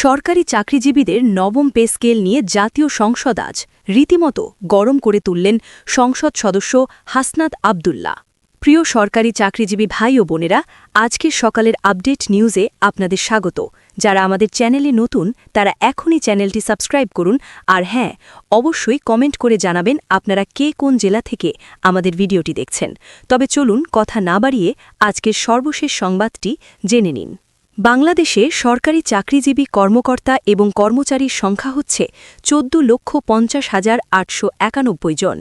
সরকারি চাকরিজীবীদের নবম পে স্কেল নিয়ে জাতীয় সংসদ আজ রীতিমতো গরম করে তুললেন সংসদ সদস্য হাসনাত আবদুল্লাহ। প্রিয় সরকারি চাকরিজীবী ভাই ও বোনেরা, আজকের সকালের আপডেট নিউজে আপনাদের স্বাগত। যারা আমাদের চ্যানেলে নতুন তারা এখনই চ্যানেলটি সাবস্ক্রাইব করুন, আর হ্যাঁ, অবশ্যই কমেন্ট করে জানাবেন আপনারা কে কোন জেলা থেকে আমাদের ভিডিওটি দেখছেন। তবে চলুন কথা না বাড়িয়ে আজকের সর্বশেষ সংবাদটি জেনে নিন। বাংলাদেশে সরকারি চাকরিজীবী কর্মকর্তা এবং কর্মচারীর সংখ্যা হচ্ছে 14,50,891 জন।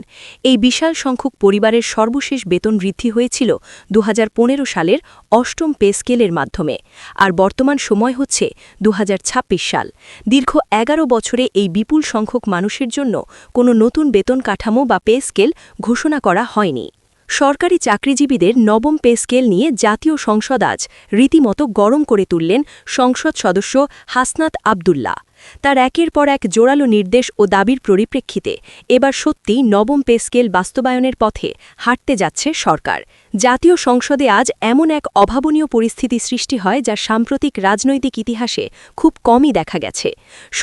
এই বিশাল সংখ্যক পরিবারের সর্বশেষ বেতন বৃদ্ধি হয়েছিল 2015 সালের অষ্টম পে স্কেলের মাধ্যমে, আর বর্তমান সময় হচ্ছে 2026 সাল। দীর্ঘ 11 বছরে এই বিপুল সংখ্যক মানুষের জন্য কোনো নতুন বেতন কাঠামো বা পে স্কেল ঘোষণা করা হয়নি। সরকারি চাকরিজীবীদের নবম পে স্কেল নিয়ে জাতীয় সংসদ আজ রীতিমতো গরম করে তুললেন সংসদ সদস্য হাসনাত আবদুল্লাহ। তার একের পর এক জোরালো নির্দেশ ও দাবির পরিপ্রেক্ষিতে এবার সত্যিই নবম পে স্কেল বাস্তবায়নের পথে হাঁটতে যাচ্ছে সরকার। জাতীয় সংসদে আজ এমন এক অভাবনীয় পরিস্থিতি সৃষ্টি হয় যা সাম্প্রতিক রাজনৈতিক ইতিহাসে খুব কমই দেখা গেছে।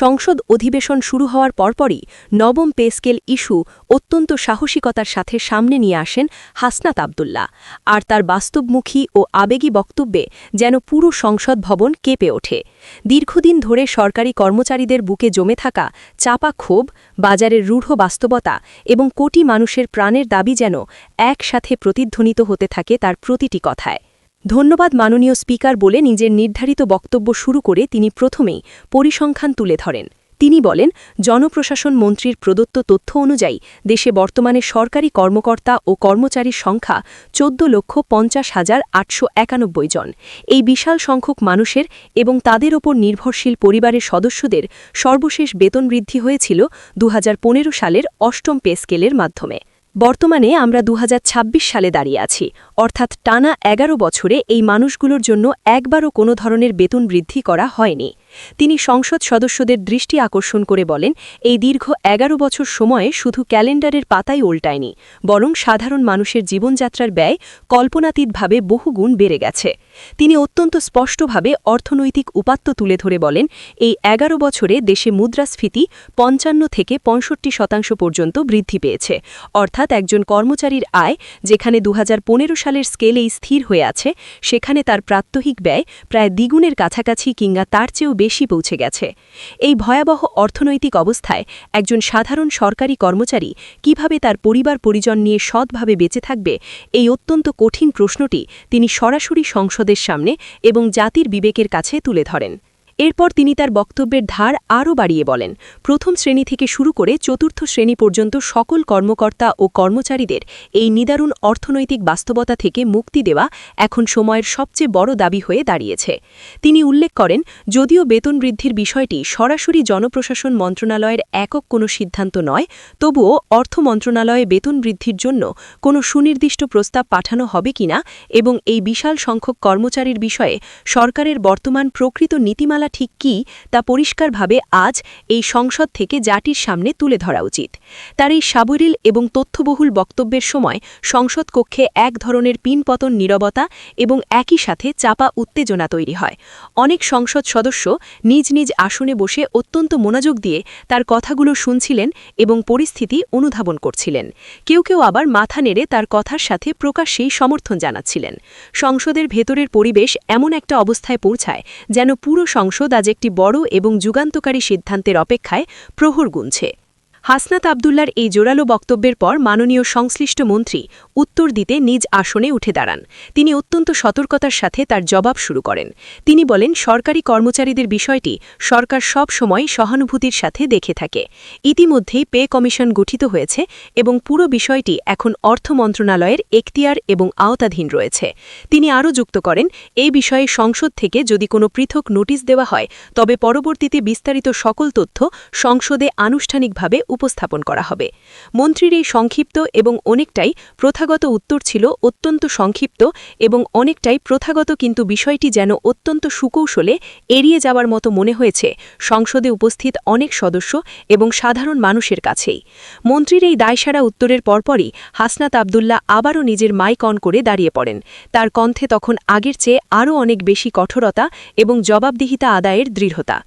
সংসদ অধিবেশন শুরু হওয়ার পরপরই নবম পে স্কেল ইস্যু অত্যন্ত সাহসিকতার সাথে সামনে নিয়ে আসেন হাসনাত আবদুল্লাহ, আর তার বাস্তবমুখী ও আবেগী বক্তব্যে যেন পুরো সংসদ ভবন কেঁপে ওঠে। দীর্ঘদিন ধরে সরকারি কর্মচারীদের বুকে জমে থাকা চাপা ক্ষোভ, বাজারের রূঢ় বাস্তবতা এবং কোটি মানুষের প্রাণের দাবি যেন একসাথে প্রতিধ্বনিত হতে থাকে তার প্রতিটি কথায়। ধন্যবাদ মাননীয় স্পিকার বলে নিজের নির্ধারিত বক্তব্য শুরু করে তিনি প্রথমেই পরিসংখ্যান তুলে ধরেন। তিনি বলেন, জনপ্রশাসন মন্ত্রীর প্রদত্ত তথ্য অনুযায়ী দেশে বর্তমানে সরকারি কর্মকর্তা ও কর্মচারীর সংখ্যা 14,50,891 জন। এই বিশাল সংখ্যক মানুষের এবং তাদের ওপর নির্ভরশীল পরিবারের সদস্যদের সর্বশেষ বেতন বৃদ্ধি হয়েছিল 2015 সালের অষ্টম পে স্কেলের মাধ্যমে। বর্তমানে আমরা 2026 সালে দাঁড়িয়ে আছি, অর্থাৎ টানা 11 বছরে এই মানুষগুলোর জন্য একবারও কোনো ধরনের বেতন বৃদ্ধি করা হয়নি। তিনি সংসদ সদস্যদের দৃষ্টি আকর্ষণ করে বলেন, এই দীর্ঘ 11 বছর সময়ে শুধু ক্যালেন্ডারের পাতাই উল্টায়নি, বরং সাধারণ মানুষের জীবনযাত্রার ব্যয় কল্পনাতীতভাবে বহুগুণ বেড়ে গেছে। তিনি অত্যন্ত স্পষ্টভাবে অর্থনৈতিক উপাত্ত তুলে ধরে বলেন, এই 11 বছরে দেশে মুদ্রাস্ফীতি 55 থেকে 65% পর্যন্ত বৃদ্ধি পেয়েছে, অর্থাৎ একজন কর্মচারীর আয় যেখানে 2015 সালের স্কেলেই স্থির হয়ে আছে, সেখানে তার প্রাত্যহিক ব্যয় প্রায় দ্বিগুণের কাছাকাছি কিংবা তার চেয়েও বেশি পৌঁছে গেছে। এই ভয়াবহ অর্থনৈতিক অবস্থায় একজন সাধারণ সরকারি কর্মচারী কিভাবে তার পরিবার পরিজন নিয়ে সৎভাবে বেঁচে থাকবে, এই অত্যন্ত কঠিন প্রশ্নটি তিনি সরাসরি সংসদের সামনে এবং জাতির বিবেকের কাছে তুলে ধরেন। এরপর তিনি তার বক্তব্যের ধার আরও বাড়িয়ে বলেন, প্রথম শ্রেণী থেকে শুরু করে চতুর্থ শ্রেণী পর্যন্ত সকল কর্মকর্তা ও কর্মচারীদের এই নিদারুণ অর্থনৈতিক বাস্তবতা থেকে মুক্তি দেওয়া এখন সময়ের সবচেয়ে বড় দাবি হয়ে দাঁড়িয়েছে। তিনি উল্লেখ করেন, যদিও বেতন বৃদ্ধির বিষয়টি সরাসরি জনপ্রশাসন মন্ত্রণালয়ের একক কোনো সিদ্ধান্ত নয়, তবুও অর্থ মন্ত্রণালয়ে বেতন বৃদ্ধির জন্য কোনো সুনির্দিষ্ট প্রস্তাব পাঠানো হবে কিনা এবং এই বিশাল সংখ্যক কর্মচারীর বিষয়ে সরকারের বর্তমান প্রকৃত নীতিমালা ঠিক কী তা পরিষ্কারভাবে আজ এই সংসদ থেকে জাতির সামনে তুলে ধরা উচিত। তার এই সাবলীল এবং তথ্যবহুল বক্তব্যের সময় সংসদ কক্ষে এক ধরনের পিনপতন নীরবতা এবং একই সাথে চাপা উত্তেজনা তৈরি হয়। অনেক সংসদ সদস্য নিজ নিজ আসনে বসে অত্যন্ত মনোযোগ দিয়ে তার কথাগুলো শুনছিলেন এবং পরিস্থিতি অনুধাবন করছিলেন। কেউ কেউ আবার মাথা নেড়ে তার কথার সাথে প্রকাশ্যেই সমর্থন জানাচ্ছিলেন। সংসদের ভেতরের পরিবেশ এমন একটা অবস্থায় পৌঁছায় যেন পুরো সংসদ আজ একটি বড় এবং যুগান্তকারী সিদ্ধান্তের অপেক্ষায় প্রহর গুনছে। হাসনাত আবদুল্লার এই জোরালো বক্তব্যের পর মাননীয় সংশ্লিষ্ট মন্ত্রী উত্তর দিতে নিজ আসনে উঠে দাঁড়ান। তিনি অত্যন্ত সতর্কতার সাথে তার জবাব শুরু করেন। তিনি বলেন, সরকারি কর্মচারীদের বিষয়টি সরকার সব সময় সহানুভূতির সাথে দেখে থাকে। ইতিমধ্যেই পে কমিশন গঠিত হয়েছে এবং পুরো বিষয়টি এখন অর্থ মন্ত্রণালয়ের এখতিয়ার এবং আওতাধীন রয়েছে। তিনি আরও যুক্ত করেন, এই বিষয়ে সংসদ থেকে যদি কোনো পৃথক নোটিশ দেওয়া হয়, তবে পরবর্তীতে বিস্তারিত সকল তথ্য সংসদে আনুষ্ঠানিকভাবে উপস্থাপন করা হবে। মন্ত্রীর এই সংক্ষিপ্ত এবং অনেকটাই প্রথাগত উত্তর ছিল অত্যন্ত সংক্ষিপ্ত এবং অনেকটাই প্রথাগত, কিন্তু বিষয়টি যেন অত্যন্ত সুকৌশলে এড়িয়ে যাওয়ার মতো মনে হয়েছে সংসদে উপস্থিত অনেক সদস্য এবং সাধারণ মানুষের কাছেই। মন্ত্রীর এই দায়সারা উত্তরের পরপরই হাসনাত আবদুল্লাহ আবারও নিজের মাইক অন করে দাঁড়িয়ে পড়েন। তার কণ্ঠে তখন আগের চেয়ে আরও অনেক বেশি কঠোরতা এবং জবাবদিহিতা আদায়ের দৃঢ়তা।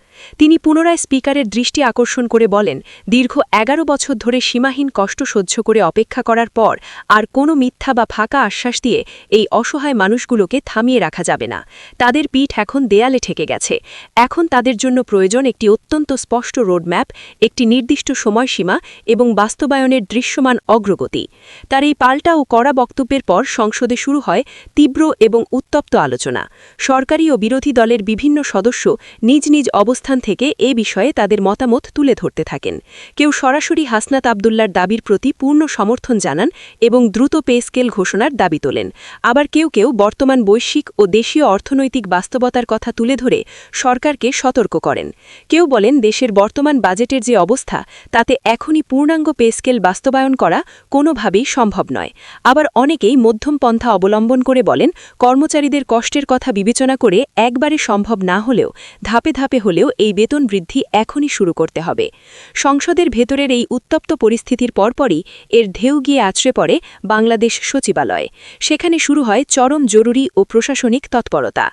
তিনি পুনরায় স্পিকারের দৃষ্টি আকর্ষণ করে বলেন, দীর্ঘ ১১ বছর ধরে সীমাহীন কষ্ট সহ্য করে অপেক্ষা করার পর আর কোনো মিথ্যা বা ফাঁকা আশ্বাস দিয়ে এই অসহায় মানুষগুলোকে থামিয়ে রাখা যাবে না। তাদের পিঠ এখন দেয়ালে ঠেকে গেছে। এখন তাদের জন্য প্রয়োজন একটি অত্যন্ত স্পষ্ট রোডম্যাপ, একটি নির্দিষ্ট সময়সীমা এবং বাস্তবায়নের দৃশ্যমান অগ্রগতি। তার এই পাল্টা ও কড়া বক্তব্যের পর সংসদে শুরু হয় তীব্র এবং উত্তপ্ত আলোচনা। সরকারি ও বিরোধী দলের বিভিন্ন সদস্য নিজ নিজ অবস্থান থেকে এ বিষয়ে তাদের মতামত তুলে ধরতে থাকেন। কেউ সরাসরি হাসনাত আবদুল্লার দাবির প্রতি পূর্ণ সমর্থন জানান এবং দ্রুত পে স্কেল ঘোষণার দাবি তোলেন। আবার কেউ কেউ বর্তমান বৈশ্বিক ও দেশীয় অর্থনৈতিক বাস্তবতার কথা তুলে ধরে সরকারকে সতর্ক করেন। কেউ বলেন, দেশের বর্তমান বাজেটের যে অবস্থা তাতে এখনই পূর্ণাঙ্গ পে স্কেল বাস্তবায়ন করা কোনোভাবেই সম্ভব নয়। আবার অনেকেই মধ্যম পন্থা অবলম্বন করে বলেন, কর্মচারীদের কষ্টের কথা বিবেচনা করে একবারে সম্ভব না হলেও ধাপে ধাপে হলেও এই বেতন বৃদ্ধি এখনই শুরু করতে হবে। সংসদের ভেতরের এই উত্তপ্ত পরিস্থিতির পরপরই এর ঢেউ গিয়ে আছড়ে পড়ে বাংলাদেশ সচিবালয়ে। সেখানে শুরু হয় চরম জরুরি ও প্রশাসনিক তৎপরতা।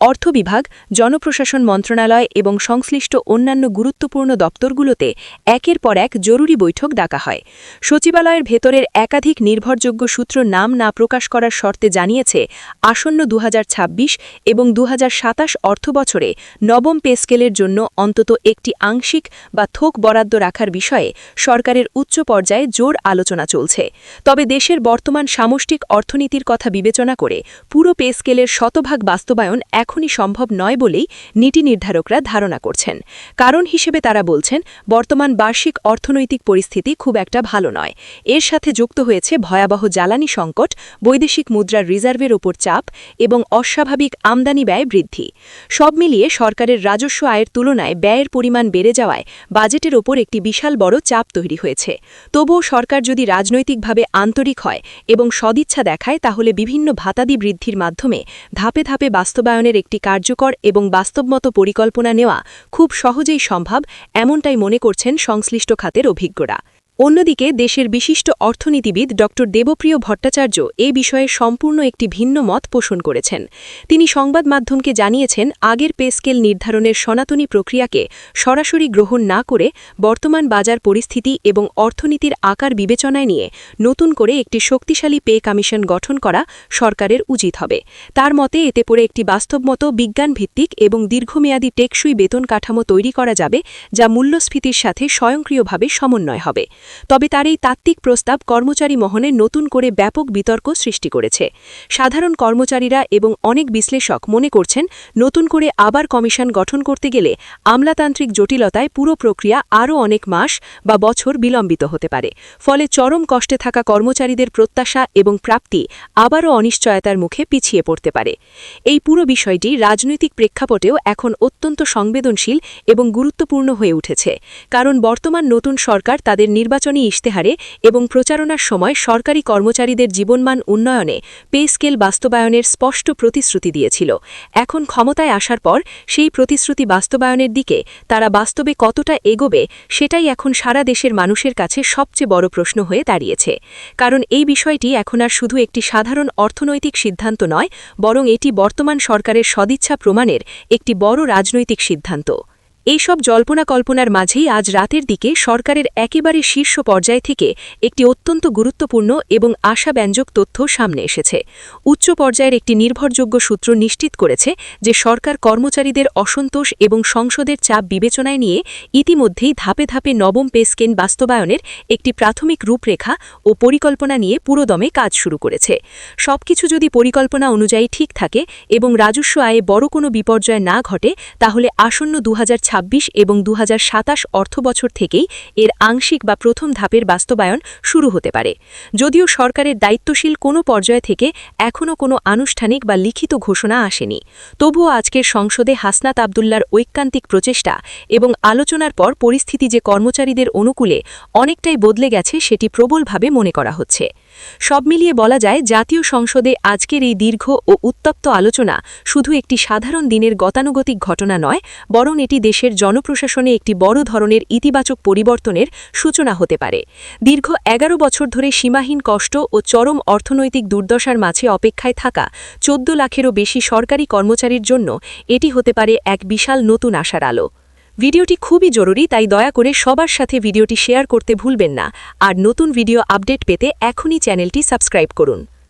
অর্থ বিভাগ, জনপ্রশাসন মন্ত্রণালয় এবং সংশ্লিষ্ট অন্যান্য গুরুত্বপূর্ণ দপ্তরগুলোতে একের পর এক জরুরি বৈঠক ডাকা হয়। সচিবালয়ের ভেতরের একাধিক নির্ভরযোগ্য সূত্র নাম না প্রকাশ করার শর্তে জানিয়েছে, আসন্ন ২০২৬ এবং ২০২৭ অর্থবছরে নবম পে স্কেলের জন্য অন্তত একটি আংশিক বা থোক বরাদ্দ রাখার বিষয়ে সরকারের উচ্চ পর্যায়ে জোর আলোচনা চলছে। তবে দেশের বর্তমান সামষ্টিক অর্থনীতির কথা বিবেচনা করে পুরো পে স্কেলের শতভাগ বাস্তবায়ন এখনই সম্ভব নয় বলেই নীতি নির্ধারকরা ধারণা করছেন। কারণ হিসেবে তারা বলছেন, বর্তমান বার্ষিক অর্থনৈতিক পরিস্থিতি খুব একটা ভালো নয়। এর সাথে যুক্ত হয়েছে ভয়াবহ জ্বালানি সংকট, বৈদেশিক মুদ্রার রিজার্ভের ওপর চাপ এবং অস্বাভাবিক আমদানি ব্যয় বৃদ্ধি। সব মিলিয়ে সরকারের রাজস্ব আয়ের তুলনায় ব্যয়ের পরিমাণ বেড়ে যাওয়ায় বাজেটের ওপর একটি বিশাল বড় চাপ তৈরি হয়েছে। তবুও সরকার যদি রাজনৈতিকভাবে আন্তরিক হয় এবং সদিচ্ছা দেখায়, তাহলে বিভিন্ন ভাতাদি বৃদ্ধির মাধ্যমে ধাপে ধাপে বাস্তবায়নের একটি কার্যকর এবং বাস্তবমত পরিকল্পনা নেওয়া খুব সহজেই সম্ভব, এমনটাই মনে করছেন সংশ্লিষ্ট খাতের অভিজ্ঞরা। অন্যদিকে দেশের বিশিষ্ট অর্থনীতিবিদ ড দেবপ্রিয় ভট্টাচার্য এ বিষয়ে সম্পূর্ণ একটি ভিন্ন মত পোষণ করেছেন। তিনি সংবাদ মাধ্যমকে জানিয়েছেন, আগের পে স্কেল নির্ধারণের সনাতনী প্রক্রিয়াকে সরাসরি গ্রহণ না করে বর্তমান বাজার পরিস্থিতি এবং অর্থনীতির আকার বিবেচনায় নিয়ে নতুন করে একটি শক্তিশালী পে কমিশন গঠন করা সরকারের উচিত হবে। তার মতে এতে পরে একটি বাস্তবমত, বিজ্ঞানভিত্তিক এবং দীর্ঘমেয়াদী টেকসই বেতন কাঠামো তৈরি করা যাবে, যা মূল্যস্ফীতির সাথে স্বয়ংক্রিয়ভাবে সমন্বয় হবে। তবে তার এই তাত্ত্বিক প্রস্তাব কর্মচারী মহলে নতুন করে ব্যাপক বিতর্ক সৃষ্টি করেছে। সাধারণ কর্মচারীরা এবং অনেক বিশ্লেষক মনে করছেন, নতুন করে আবার কমিশন গঠন করতে গেলে আমলাতান্ত্রিক জটিলতায় পুরো প্রক্রিয়া আরও অনেক মাস বা বছর বিলম্বিত হতে পারে। ফলে চরম কষ্টে থাকা কর্মচারীদের প্রত্যাশা এবং প্রাপ্তি আবারও অনিশ্চয়তার মুখে পিছিয়ে পড়তে পারে। এই পুরো বিষয়টি রাজনৈতিক প্রেক্ষাপটেও এখন অত্যন্ত সংবেদনশীল এবং গুরুত্বপূর্ণ হয়ে উঠেছে। কারণ বর্তমান নতুন সরকার তাদের নির্বাচনী ইশতেহারে এবং প্রচারণার সময় সরকারি কর্মচারীদের জীবনমান উন্নয়নে পে স্কেল বাস্তবায়নের স্পষ্ট প্রতিশ্রুতি দিয়েছিল। এখন ক্ষমতায় আসার পর সেই প্রতিশ্রুতি বাস্তবায়নের দিকে তারা বাস্তবে কতটা এগোবে, সেটাই এখন সারা দেশের মানুষের কাছে সবচেয়ে বড় প্রশ্ন হয়ে দাঁড়িয়েছে। কারণ এই বিষয়টি এখন আর শুধু একটি সাধারণ অর্থনৈতিক সিদ্ধান্ত নয়, বরং এটি বর্তমান সরকারের সদিচ্ছা প্রমাণের একটি বড় রাজনৈতিক সিদ্ধান্ত। এইসব জল্পনা কল্পনার মাঝেই আজ রাতের দিকে সরকারের একেবারে শীর্ষ পর্যায় থেকে একটি অত্যন্ত গুরুত্বপূর্ণ এবং আশাব্যঞ্জক তথ্য সামনে এসেছে। উচ্চ পর্যায়ের একটি নির্ভরযোগ্য সূত্র নিশ্চিত করেছে যে সরকার কর্মচারীদের অসন্তোষ এবং সংসদের চাপ বিবেচনায় নিয়ে ইতিমধ্যেই ধাপে ধাপে নবম পে স্কেল বাস্তবায়নের একটি প্রাথমিক রূপরেখা ও পরিকল্পনা নিয়ে পুরোদমে কাজ শুরু করেছে। সবকিছু যদি পরিকল্পনা অনুযায়ী ঠিক থাকে এবং রাজস্ব আয়ে বড় কোনো বিপর্যয় না ঘটে, তাহলে আসন্ন ২০২৬ 2026 এবং 2027 অর্থবছর থেকেই এর আংশিক বা প্রথম ধাপের বাস্তবায়ন শুরু হতে পারে। যদিও সরকারের দায়িত্বশীল কোনো পর্যায় থেকে এখনও কোনো আনুষ্ঠানিক বা লিখিত ঘোষণা আসেনি, তবুও আজকের সংসদে হাসনাত আবদুল্লার ঐকান্তিক প্রচেষ্টা এবং আলোচনার পর পরিস্থিতি যে কর্মচারীদের অনুকূলে অনেকটাই বদলে গেছে সেটি প্রবলভাবে মনে করা হচ্ছে। সব মিলিয়ে বলা যায়, জাতীয় সংসদে আজকের এই দীর্ঘ ও উত্তপ্ত আলোচনা শুধু একটি সাধারণ দিনের গতানুগতিক ঘটনা নয়, বরং এটি দেশের জনপ্রশাসনে একটি বড় ধরনের ইতিবাচক পরিবর্তনের সূচনা হতে পারে। দীর্ঘ 11 বছর ধরে সীমাহীন কষ্ট ও চরম অর্থনৈতিক দুর্দশার মাঝে অপেক্ষায় থাকা 14 লাখেরও বেশি সরকারি কর্মচারীর জন্য এটি হতে পারে এক বিশাল নতুন আশার আলো। ভিডিওটি খুবই জরুরি, তাই দয়া করে সবার সাথে ভিডিওটি শেয়ার করতে ভুলবেন না। আর নতুন ভিডিও আপডেট পেতে এখনই চ্যানেলটি সাবস্ক্রাইব করুন।